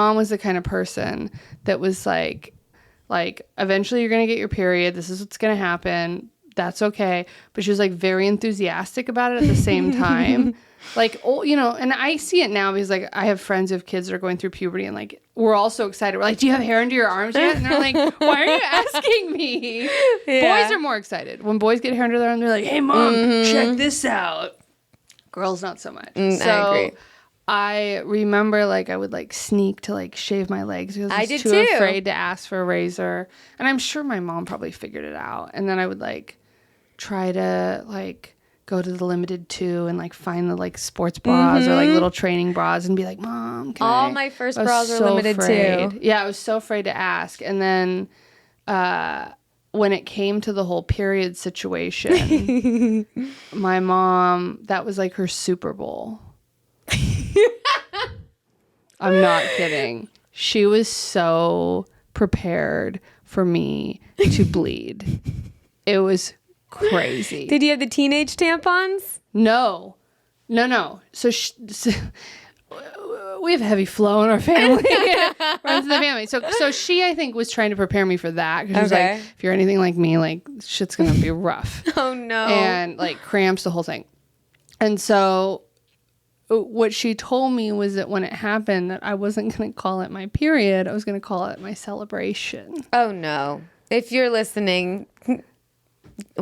mom was the kind of person that was like, eventually you're going to get your period. This is what's going to happen. That's okay. But she was like very enthusiastic about it at the same time. Like, oh, you know, and I see it now because like I have friends who have kids that are going through puberty and like we're all so excited. We're like, do you have hair under your arms yet? And they're like, why are you asking me? Yeah. Boys are more excited. When boys get hair under their arms, they're like, hey, mom, check this out. Girls, not so much. So I agree. I remember like I would like sneak to like shave my legs because I was too too. afraid to ask for a razor. And I'm sure my mom probably figured it out. And then I would like try to like go to the Limited 2 and like find the like sports bras or like little training bras and be like, Mom, can All I? my first I was bras were so Limited afraid. 2. Yeah, I was so afraid to ask. And then when it came to the whole period situation, my mom, that was like her Super Bowl. I'm not kidding. She was so prepared for me to bleed. It was crazy. Did you have the teenage tampons? No. So we have heavy flow in our family. Runs in the family. So she, I think, was trying to prepare me for that. Because she was like, if you're anything like me, like, shit's going to be rough. Oh, no. And, like, cramps, the whole thing. And so what she told me was that when it happened, that I wasn't going to call it my period. I was going to call it my celebration. Oh, no. If you're listening...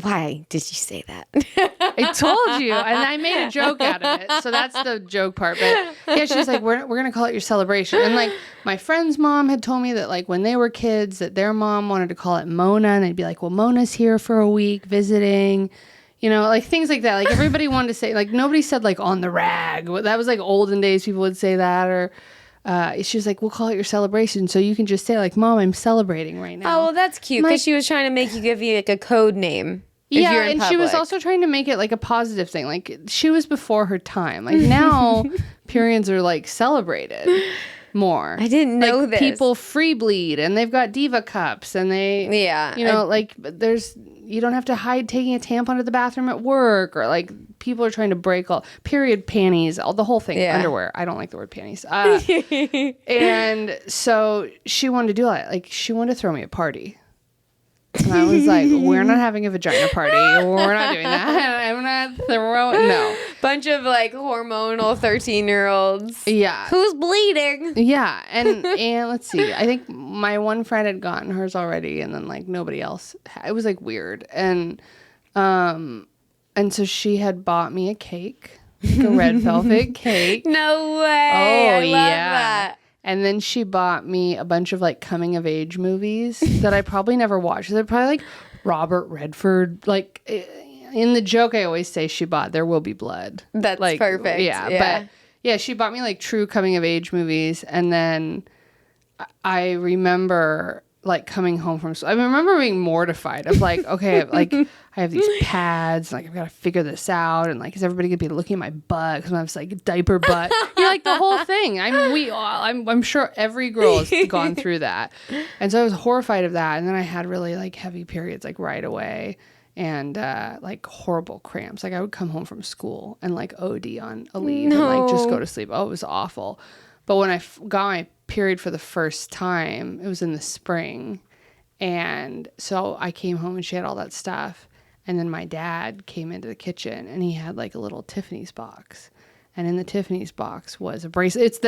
Why did you say that? I told you, and I made a joke out of it. So that's the joke part. But yeah, she's like, we're gonna call it your celebration. And like my friend's mom had told me that like when they were kids, that their mom wanted to call it Mona, and they'd be like, well, Mona's here for a week visiting, you know, like things like that. Like everybody wanted to say, like nobody said like on the rag. That was like olden days. People would say that, or. She was like, we'll call it your celebration. So you can just say like, Mom, I'm celebrating right now. Oh, well, that's cute. Because she was trying to give you like a code name. Yeah, and she was also trying to make it like a positive thing. Like she was before her time. Like now periods are like celebrated more. I didn't know like, this. People free bleed and they've got diva cups and they, you know, like you don't have to hide taking a tampon to the bathroom at work, or like people are trying to break all period panties, all the whole thing, underwear. I don't like the word panties. And so she wanted to do that. Like she wanted to throw me a party. And I was like, we're not having a vagina party. We're not doing that. I'm not throwing, no. Bunch of like hormonal 13-year-olds. Yeah. Who's bleeding? Yeah. And let's see. I think my one friend had gotten hers already, and then like nobody else. It was like weird. And so she had bought me a cake, like a red velvet cake. No way. Oh, I love that. And then she bought me a bunch of like coming of age movies that I probably never watched. They're probably like Robert Redford. Like in the joke, I always say she bought There Will Be Blood. That's like, perfect. Yeah. But yeah, she bought me like true coming of age movies. And then I remember like coming home from school. I remember being mortified of like, okay, like I have these pads, like I've got to figure this out, and like is everybody gonna be looking at my butt because I was like diaper butt, you know, like the whole thing. I'm sure every girl has gone through that, and so I was horrified of that. And then I had really like heavy periods like right away, and like horrible cramps. Like I would come home from school and like OD on a leave and like just go to sleep. Oh, it was awful. But when I got my period for the first time, it was in the spring. And so I came home and she had all that stuff. And then my dad came into the kitchen and he had like a little Tiffany's box. And in the Tiffany's box was a bracelet. It's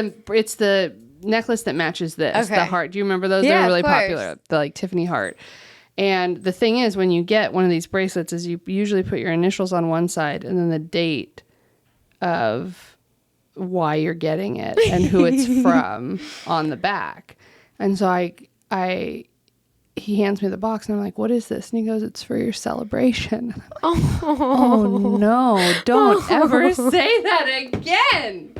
the necklace that matches this, the heart. Do you remember those? Yeah, they were really of course. popular, the like Tiffany heart. And the thing is, when you get one of these bracelets, is you usually put your initials on one side and then the date of why you're getting it and who it's from on the back. And so he hands me the box and I'm like, what is this? And he goes, it's for your celebration. Oh no, don't ever say that again.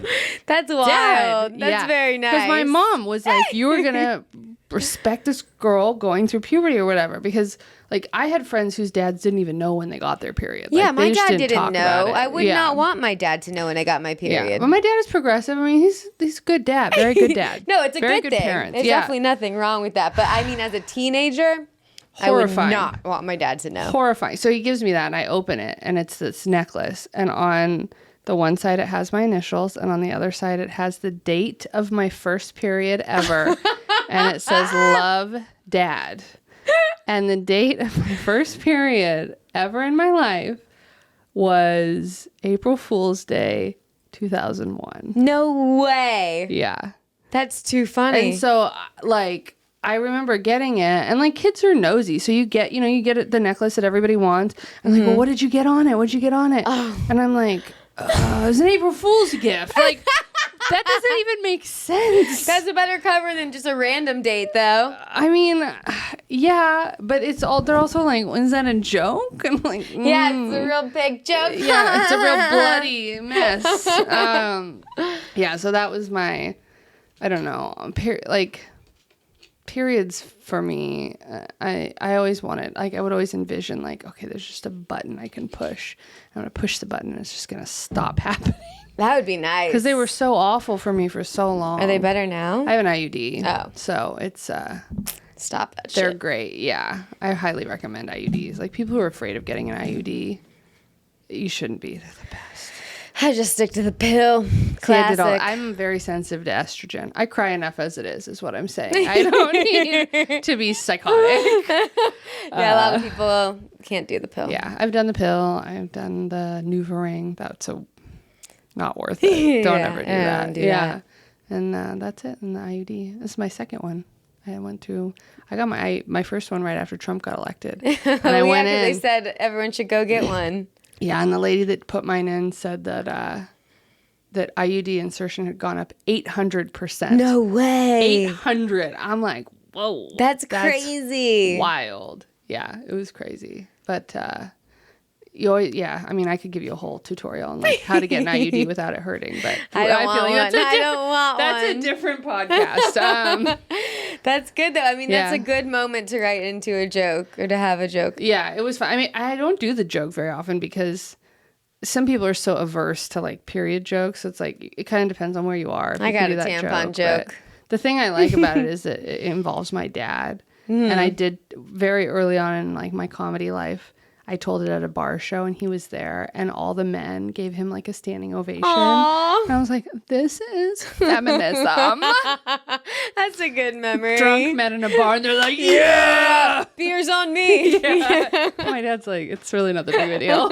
That's wild. Dad, That's very nice. Because my mom was like, you were going to respect this girl going through puberty or whatever. Because like I had friends whose dads didn't even know when they got their period. Yeah, like, my dad didn't talk about know. it. I would not want my dad to know when I got my period. Yeah. But my dad is progressive. I mean, he's a good dad. Very good dad. No, it's a very good thing. Parents. There's definitely nothing wrong with that. But I mean, as a teenager, horrifying. I would not want my dad to know. Horrifying. So he gives me that and I open it and it's this necklace. And on The one side, it has my initials, and on the other side, it has the date of my first period ever. And it says, love, Dad. And the date of my first period ever in my life was April Fool's Day, 2001. No way. Yeah. That's too funny. And so, like, I remember getting it, and like kids are nosy, so you get the necklace that everybody wants. I'm like, well, what did you get on it? What'd you get on it? Oh. And I'm like, it was an April Fool's gift. Like, that doesn't even make sense. That's a better cover than just a random date, though. I mean, yeah, but they're also like, is that a joke? I'm like, Yeah, it's a real big joke. yeah, it's a real bloody mess. Yeah, so that was my, I don't know, periods for me. I always wanted, like, I would always envision, like, okay, there's just a button I can push. I'm going to push the button and it's just going to stop happening. That would be nice. Because they were so awful for me for so long. Are they better now? I have an IUD. Oh. So it's, Stop that they're shit. great. Yeah. I highly recommend IUDs. Like, people who are afraid of getting an IUD, you shouldn't be. They're the best. I just stick to the pill. Classic. I'm very sensitive to estrogen. I cry enough as it is what I'm saying. I don't need to be psychotic. Yeah, a lot of people can't do the pill. Yeah, I've done the pill. I've done the NuvaRing. That's not worth it. Don't ever do that. That. And that's it. And the IUD. This is my second one. I got my first one right after Trump got elected. And I went in. They said everyone should go get one. Yeah, and the lady that put mine in said that that IUD insertion had gone up 800%. No way. 800. I'm like, whoa. That's crazy. Wild. Yeah, it was crazy. But you always, I mean, I could give you a whole tutorial on like how to get an IUD without it hurting, but I don't want one. That's a different podcast. That's good though. I mean, that's a good moment to write into a joke or to have a joke. Yeah, it was fun. I mean, I don't do the joke very often because some people are so averse to like period jokes. It's like, it kind of depends on where you are. I got a tampon joke. The thing I like about it is that it involves my dad. And I did very early on in like my comedy life. I told it at a bar show and he was there and all the men gave him like a standing ovation. Aww. And I was like, this is feminism. That's a good memory. Drunk men in a bar and they're like, yeah! Beer's on me. Yeah. My dad's like, it's really not that big of a deal.